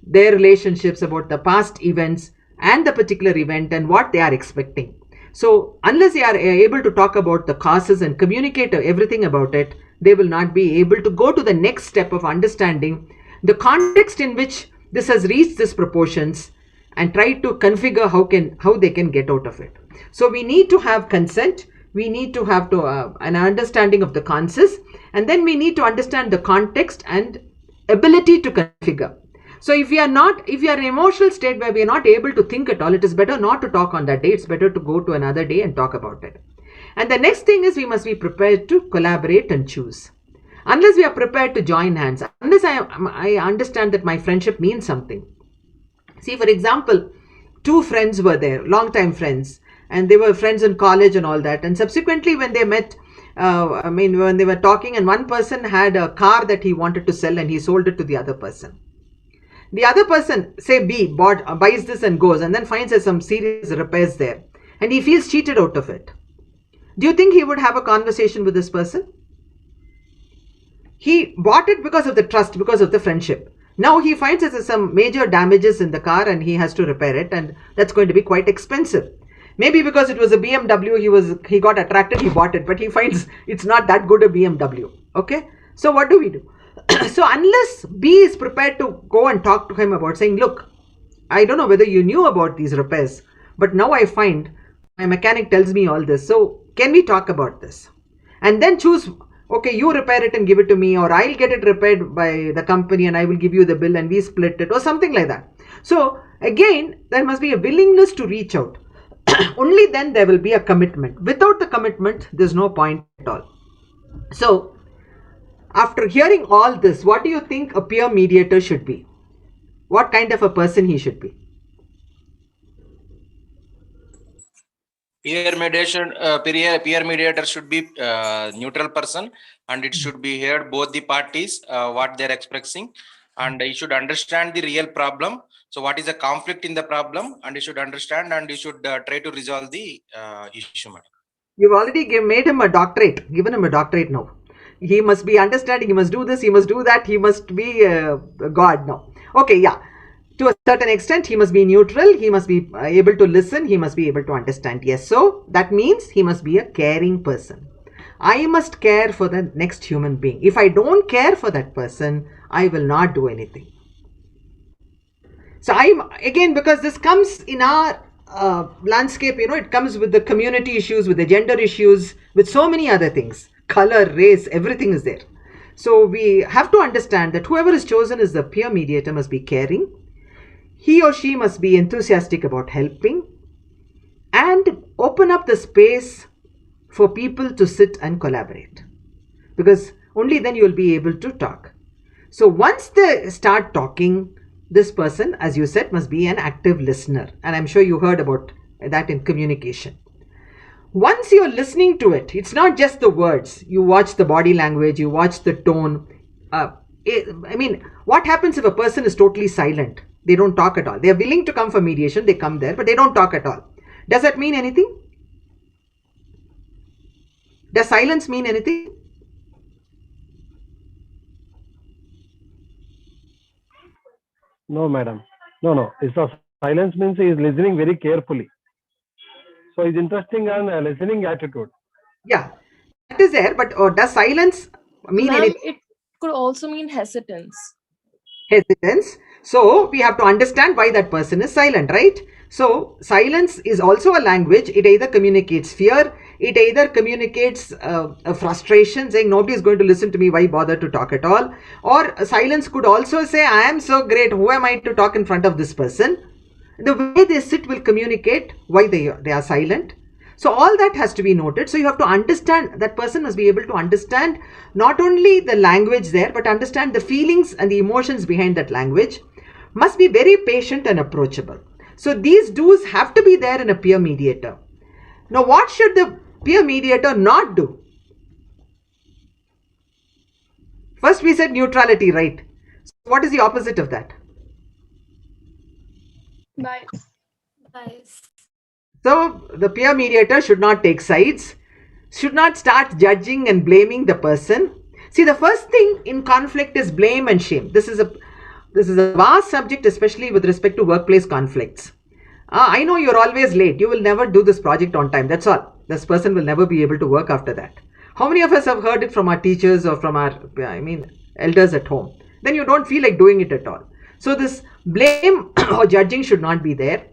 their relationships, about the past events and the particular event and what they are expecting. So unless they are able to talk about the causes and communicate everything about it, they will not be able to go to the next step of understanding the context in which this has reached these proportions and try to configure how they can get out of it. So we need to have consent. We need to have an understanding of the causes, and then we need to understand the context and ability to configure. So if you are in an emotional state where we are not able to think at all, it is better not to talk on that day. It's better to go to another day and talk about it. And the next thing is, we must be prepared to collaborate and choose. Unless we are prepared to join hands, unless I understand that my friendship means something. See, for example, two friends were there, long-time friends, and they were friends in college and all that. And subsequently, when they met, when they were talking, and one person had a car that he wanted to sell and he sold it to the other person. The other person, say B, buys this and goes, and then finds there's some serious repairs there, and he feels cheated out of it. Do you think he would have a conversation with this person? He bought it because of the trust, because of the friendship. Now he finds there's some major damages in the car and he has to repair it, and that's going to be quite expensive. Maybe because it was a BMW, he got attracted, he bought it, but he finds it's not that good a BMW. Okay, so what do we do? So unless B is prepared to go and talk to him about saying, look, I don't know whether you knew about these repairs, but now I find my mechanic tells me all this. So can we talk about this? And then choose, okay, you repair it and give it to me, or I'll get it repaired by the company and I will give you the bill and we split it, or something like that. So again, there must be a willingness to reach out. Only then there will be a commitment. Without the commitment, there's no point at all. So after hearing all this, what do you think a peer mediator should be? What kind of a person he should be?
Peer mediator should be neutral person, and it should be heard both the parties what they're expressing, and you should understand the real problem. So what is the conflict in the problem, and you should understand, and you should try to resolve the issue.
You've already made him a doctorate, given him a doctorate now. He must be understanding, he must do this, he must do that, he must be God now. Okay, yeah. To a certain extent, he must be neutral, he must be able to listen, he must be able to understand. Yes, so that means he must be a caring person. I must care for the next human being. If I don't care for that person, I will not do anything. So again, because this comes in our landscape, it comes with the community issues, with the gender issues, with so many other things. Color, race, everything is there. So we have to understand that whoever is chosen as the peer mediator must be caring. He or she must be enthusiastic about helping and open up the space for people to sit and collaborate, because only then you will be able to talk. So once they start talking, this person, as you said, must be an active listener, and I'm sure you heard about that in communication. Once you're listening to it, it's not just the words. You watch the body language, you watch the tone. What happens if a person is totally silent? They don't talk at all. They're willing to come for mediation, they come there, but they don't talk at all. Does that mean anything? Does silence mean anything?
No, madam. No. It's a silence means he is listening very carefully. So it's interesting and listening attitude.
Yeah, that is there, but does silence mean
Ma'am,
anything?
it could also mean hesitance.
Hesitance. So we have to understand why that person is silent, right? So silence is also a language. It either communicates fear, it either communicates a frustration, saying nobody is going to listen to me, why bother to talk at all? Or silence could also say, I am so great, who am I to talk in front of this person? The way they sit will communicate why they are silent. So all that has to be noted. So you have to understand, that person must be able to understand not only the language there, but understand the feelings and the emotions behind that language. Must be very patient and approachable. So these do's have to be there in a peer mediator. Now what should the peer mediator not do? First we said neutrality, right? So what is the opposite of that?
Bias.
So the peer mediator should not take sides, should not start judging and blaming the person. See, the first thing in conflict is blame and shame. This is a vast subject, especially with respect to workplace conflicts. I know you're always late. You will never do this project on time. That's all. This person will never be able to work after that. How many of us have heard it from our teachers or from our, elders at home? Then you don't feel like doing it at all. So this blame or judging should not be there.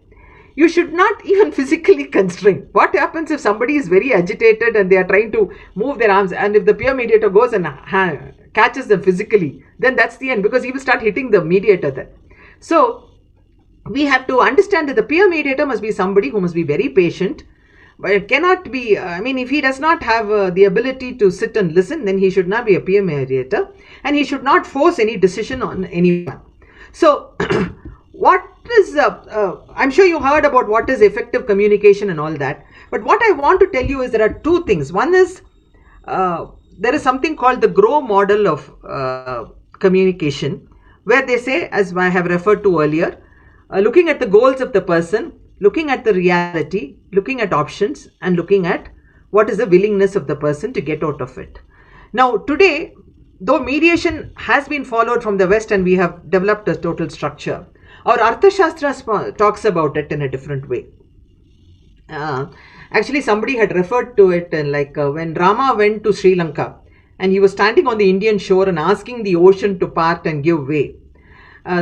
You should not even physically constrain. What happens if somebody is very agitated and they are trying to move their arms, and if the peer mediator goes and catches them physically, then that's the end, because he will start hitting the mediator then. So we have to understand that the peer mediator must be somebody who must be very patient, but it cannot be, if he does not have the ability to sit and listen, then he should not be a peer mediator, and he should not force any decision on anyone. So what is, I'm sure you heard about what is effective communication and all that, but what I want to tell you is there are two things. One is, there is something called the GROW model of communication, where they say, as I have referred to earlier, looking at the goals of the person, looking at the reality, looking at options, and looking at what is the willingness of the person to get out of it. Now today, though mediation has been followed from the West and we have developed a total structure, our Arthashastra talks about it in a different way. Actually, somebody had referred to it when Rama went to Sri Lanka and he was standing on the Indian shore and asking the ocean to part and give way.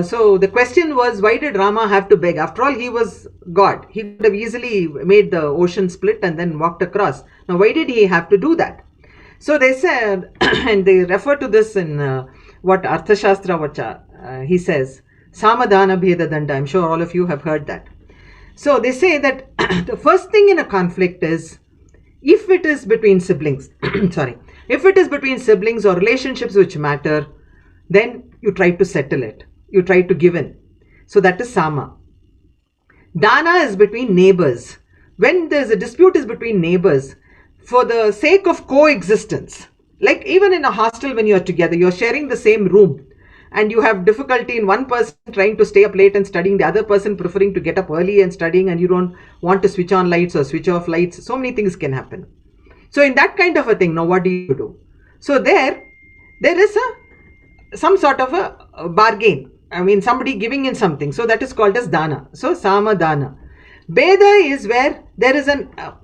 So the question was, why did Rama have to beg? After all, he was God. He could have easily made the ocean split and then walked across. Now, why did he have to do that? So they said, and they refer to this in what Arthashastra, he says, Samadhana Bheda Danda. I'm sure all of you have heard that. So they say that the first thing in a conflict is, if it is between siblings, if it is between siblings or relationships which matter, then you try to settle it. You try to give in. So that is Sama. Dana is between neighbors. When there's a dispute is between neighbors, for the sake of coexistence, like even in a hostel when you're together, you're sharing the same room, and you have difficulty in one person trying to stay up late and studying, the other person preferring to get up early and studying, and you don't want to switch on lights or switch off lights. So many things can happen. So in that kind of a thing, now what do you do? So there is some sort of a bargain. Somebody giving in something. So that is called as dana. So sama dana. Beda is where there is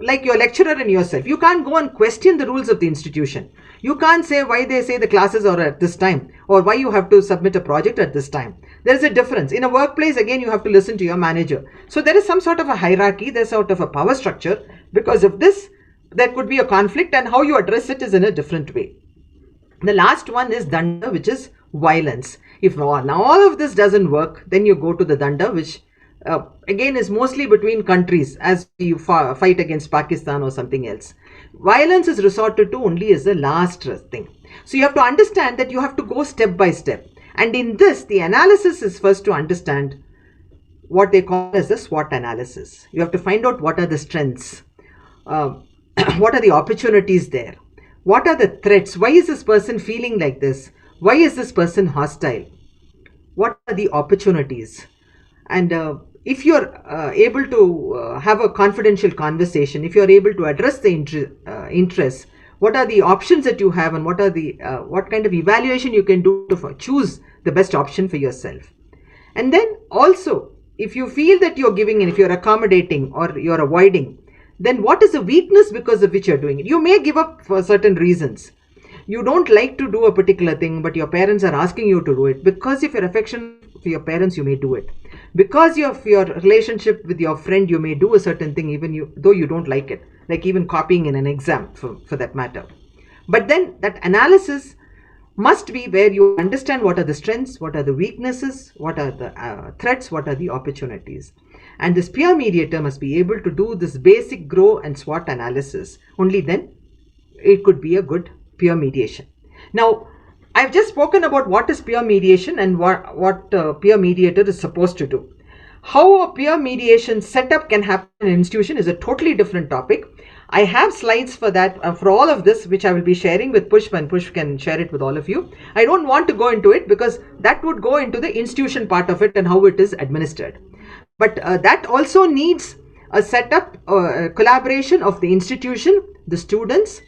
like your lecturer and yourself. You can't go and question the rules of the institution. You can't say why they say the classes are at this time, or why you have to submit a project at this time. There is a difference. In a workplace, again, you have to listen to your manager. So there is some sort of a hierarchy, there's sort of a power structure. Because of this, there could be a conflict, and how you address it is in a different way. The last one is danda, which is violence. If now all of this doesn't work, then you go to the danda, which again is mostly between countries, as you fight against Pakistan or something else. Violence is resorted to only as the last thing. So you have to understand that you have to go step by step. And in this, the analysis is first to understand what they call as the SWOT analysis. You have to find out what are the strengths. what are the opportunities there? What are the threats? Why is this person feeling like this? Why is this person hostile? What are the opportunities? And if you're able to have a confidential conversation, if you're able to address the interests, what are the options that you have, and what are the what kind of evaluation you can do to choose the best option for yourself. And then also, if you feel that you're giving in, if you're accommodating or you're avoiding, then what is the weakness because of which you're doing it? You may give up for certain reasons. You don't like to do a particular thing, but your parents are asking you to do it. Because of your affection for your parents, you may do it. Because of your relationship with your friend, you may do a certain thing even though you don't like it. Like even copying in an exam for that matter. But then that analysis must be where you understand what are the strengths, what are the weaknesses, what are the threats, what are the opportunities. And this peer mediator must be able to do this basic grow and SWOT analysis. Only then it could be a good peer mediation. Now, I've just spoken about what is peer mediation and what peer mediator is supposed to do. How a peer mediation setup can happen in an institution is a totally different topic. I have slides for that, for all of this, which I will be sharing with Pushp, and Pushp can share it with all of you. I don't want to go into it because that would go into the institution part of it and how it is administered. But that also needs a setup, collaboration of the institution, the students,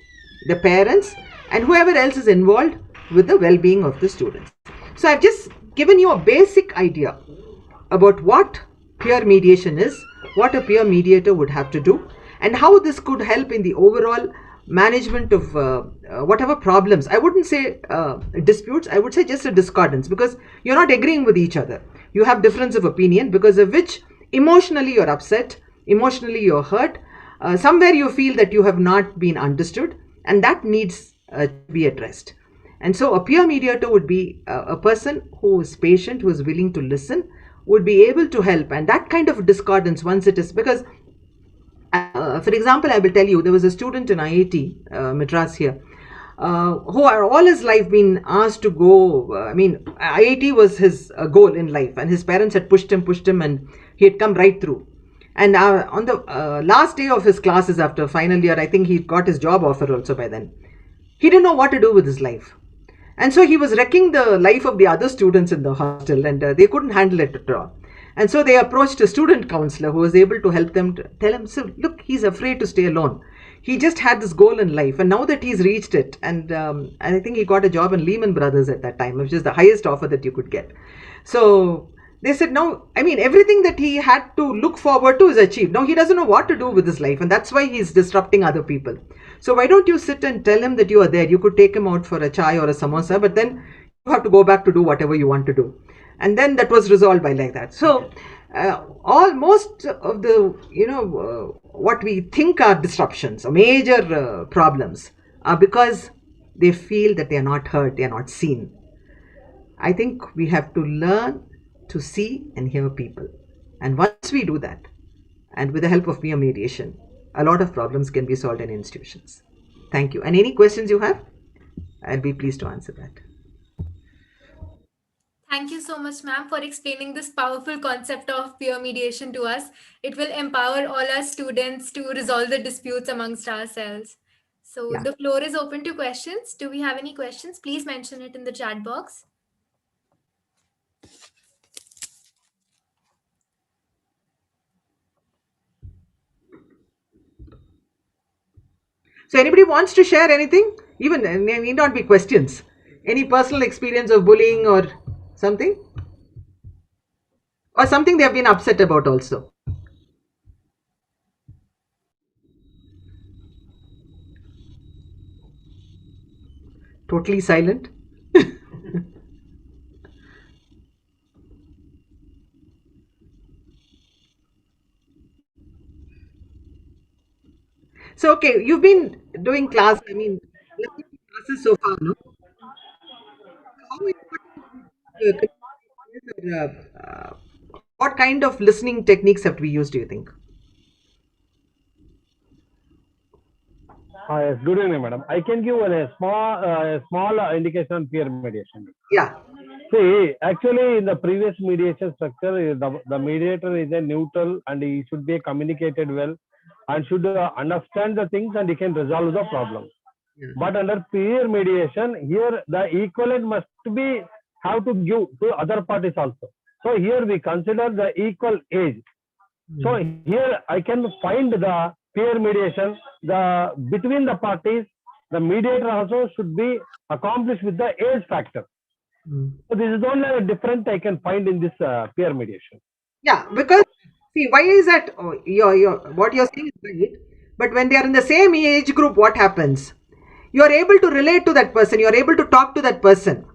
the parents, and whoever else is involved with the well-being of the students. So I've just given you a basic idea about what peer mediation is, what a peer mediator would have to do, and how this could help in the overall management of whatever problems. I wouldn't say disputes, I would say just a discordance, because you're not agreeing with each other. You have difference of opinion, because of which emotionally you're upset, emotionally you're hurt, somewhere you feel that you have not been understood, and that needs to be addressed. And so a peer mediator would be a person who is patient, who is willing to listen, would be able to help. And that kind of discordance, once it is, because for example, I will tell you, there was a student in IIT Madras here, who are all his life been asked to go. IIT was his goal in life, and his parents had pushed him, and he had come right through. And on the last day of his classes after final year, I think he got his job offer also by then. He didn't know what to do with his life. And so he was wrecking the life of the other students in the hostel, and they couldn't handle it at all. And so they approached a student counselor who was able to help them, to tell him, so look, he's afraid to stay alone. He just had this goal in life, and now that he's reached it, and I think he got a job in Lehman Brothers at that time, which is the highest offer that you could get. So they said, now, everything that he had to look forward to is achieved. Now he doesn't know what to do with his life, and that's why he's disrupting other people. So why don't you sit and tell him that you are there? You could take him out for a chai or a samosa, but then you have to go back to do whatever you want to do. And then that was resolved by like that. So most of the, what we think are disruptions or major problems are because they feel that they are not heard, they are not seen. I think we have to learn to see and hear people. And once we do that, and with the help of peer mediation, a lot of problems can be solved in institutions. Thank you. And any questions you have, I'll be pleased to answer that.
Thank you so much, ma'am, for explaining this powerful concept of peer mediation to us. It will empower all our students to resolve the disputes amongst ourselves. So the floor is open to questions. Do we have any questions? Please mention it in the chat box.
So anybody wants to share anything? Even there need not be questions. Any personal experience of bullying or something? Or something they have been upset about also? Totally silent. So, okay, you've been doing classes so far, no? How what kind of listening techniques have to be used, do you think?
Yes, good evening, madam. I can give a small indication on peer mediation.
Yeah.
See, actually, in the previous mediation structure, the mediator is a neutral and he should be communicated well. and should understand the things and he can resolve the problem.
Yeah.
But under peer mediation, here the equivalent must be have to give to other parties also. So here we consider the equal age. So here I can find the peer mediation, the between the parties, the mediator also should be accomplished with the age factor. So this is the only difference I can find in this peer mediation.
Yeah, because see, why is that? Oh, what you're saying is right. But when they are in the same age group, what happens? You are able to relate to that person. You are able to talk to that person.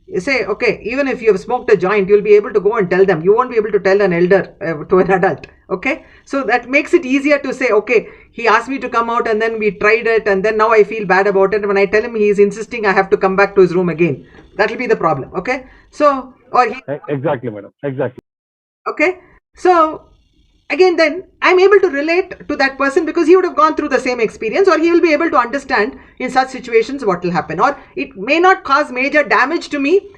You say, okay, even if you have smoked a joint, you'll be able to go and tell them. You won't be able to tell an elder to an adult. Okay, so that makes it easier to say, okay, he asked me to come out and then we tried it and then now I feel bad about it. When I tell him he is insisting I have to come back to his room again, that will be the problem. Okay, so or he,
Exactly, madam. Exactly.
okay, so again then I'm able to relate to that person because he would have gone through the same experience, or he will be able to understand in such situations what will happen, or it may not cause major damage to me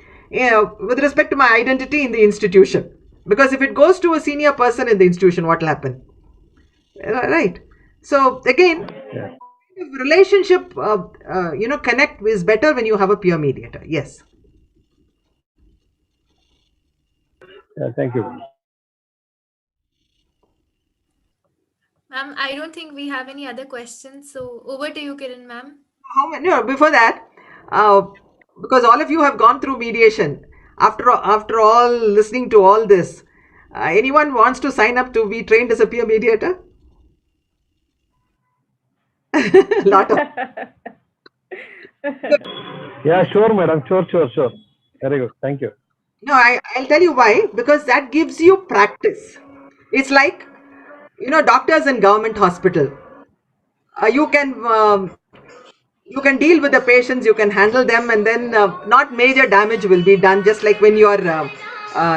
with respect to my identity in the institution, because if it goes to a senior person in the institution, what will happen, right? So again,
Yeah.
relationship connect is better when you have a peer mediator. Yes.
Yeah, thank you.
Ma'am, I don't think we have any other questions. So over to you, Kiran, ma'am.
How many? No, before that, because all of you have gone through mediation. After all, listening to all this, anyone wants to sign up to be trained as a peer mediator? Lot of.
Yeah, sure, madam. Sure. Very good. Thank you.
No, I'll tell you why. Because that gives you practice. It's like, doctors in government hospital. You can deal with the patients, you can handle them, and then not major damage will be done. Just like when you're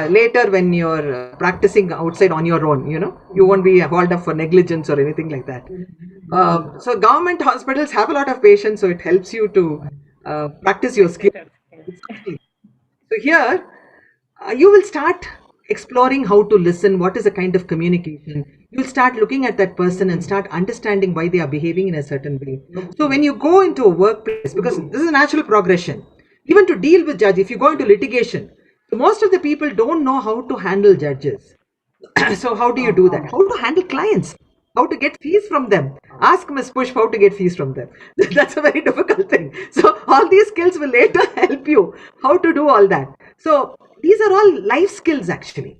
later when you're practicing outside on your own, you won't be hauled up for negligence or anything like that. So government hospitals have a lot of patients, so it helps you to practice your skill. So here you will start exploring how to listen, what is a kind of communication. You'll start looking at that person and start understanding why they are behaving in a certain way. So when you go into a workplace, because this is a natural progression, even to deal with judge, if you go into litigation, so most of the people don't know how to handle judges. So how do you do that? How to handle clients? How to get fees from them? Ask Ms. Push how to get fees from them. That's a very difficult thing. So all these skills will later help you how to do all that. So these are all life skills actually.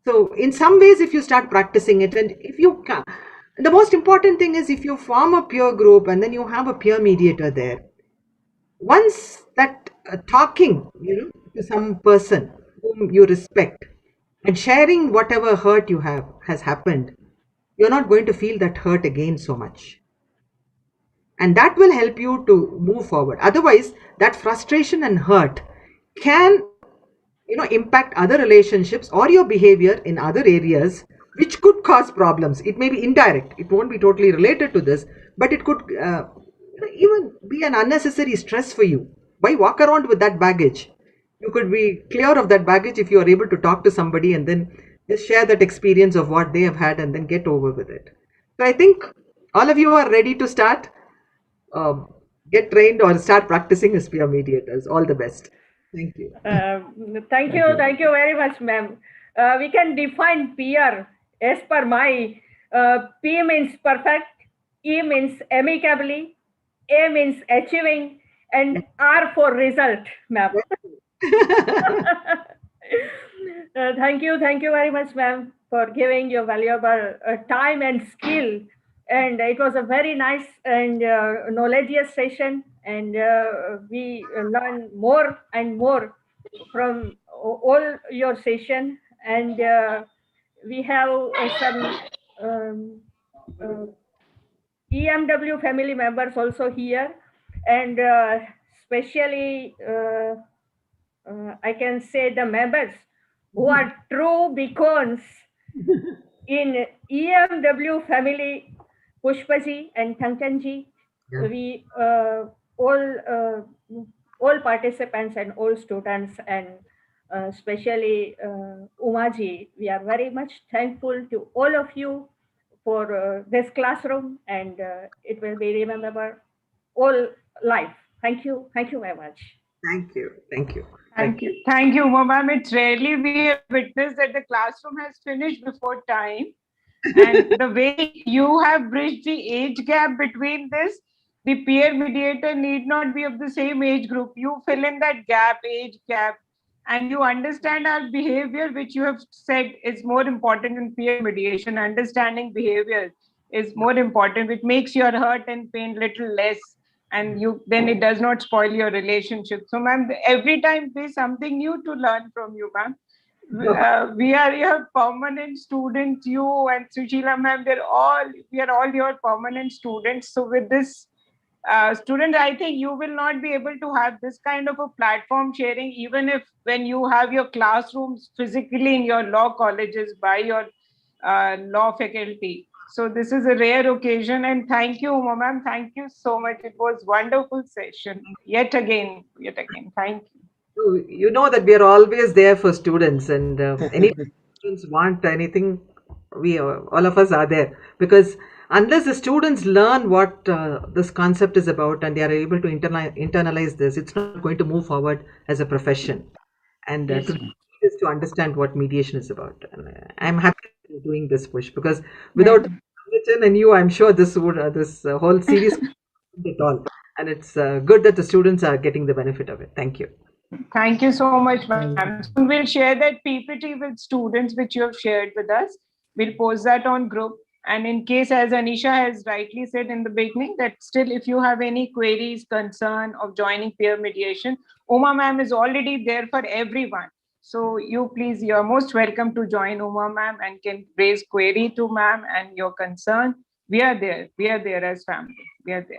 So in some ways, if you start practicing it, and if you can, the most important thing is if you form a peer group and then you have a peer mediator there, once that talking, to some person whom you respect and sharing whatever hurt you have has happened, you're not going to feel that hurt again so much. And that will help you to move forward. Otherwise, that frustration and hurt can impact other relationships or your behavior in other areas, which could cause problems. It may be indirect, it won't be totally related to this, but it could even be an unnecessary stress for you. Why walk around with that baggage? You could be clear of that baggage if you are able to talk to somebody and then just share that experience of what they have had and then get over with it. So I think all of you are ready to start, get trained or start practicing as peer mediators. All the best. Thank you.
Thank you very much, ma'am. We can define peer as per my P means perfect, E means amicably, A means achieving, and R for result, ma'am. Thank you very much, ma'am, for giving your valuable time and skill. And it was a very nice and knowledgeous session, and we learn more and more from all your session. And we have some EMW family members also here, and especially I can say the members who are true beacons in EMW family, Pushpaji and Thankchanji.
Yeah.
We all participants and all students, and especially Umaji, we are very much thankful to all of you for this classroom, and it will be remembered all life. Thank you. Thank you very much.
Thank you. Thank you.
Thank you. Thank you, Uma ma'am. It's rarely we have witnessed that the classroom has finished before time. And the way you have bridged the age gap between this, the peer mediator need not be of the same age group. You fill in that gap, age gap, and you understand our behavior, which you have said is more important in peer mediation. Understanding behavior is more important, which makes your hurt and pain little less, and you then it does not spoil your relationship. So, ma'am, every time there's something new to learn from you, ma'am. We are your permanent students. You and Sushila ma'am, we are all your permanent students. So with this student, I think you will not be able to have this kind of a platform sharing, even if when you have your classrooms physically in your law colleges by your law faculty. So this is a rare occasion, and thank you, Uma ma'am. Thank you so much. It was wonderful session. Yet again. Thank you.
You know that we are always there for students, and any students want anything, we all of us are there, because unless the students learn what this concept is about and they are able to internalize this, it's not going to move forward as a profession. And is to understand what mediation is about. And I'm happy to doing this push, because without Ramanathan and you, I'm sure this would this whole series at all. And it's good that the students are getting the benefit of it. Thank you.
Thank you so much, ma'am. We'll share that PPT with students which you have shared with us. We'll post that on group. And in case, as Anisha has rightly said in the beginning, that still if you have any queries, concern of joining peer mediation, Uma ma'am is already there for everyone. So you're most welcome to join Uma ma'am and can raise query to ma'am and your concern. We are there. We are there as family. We are there.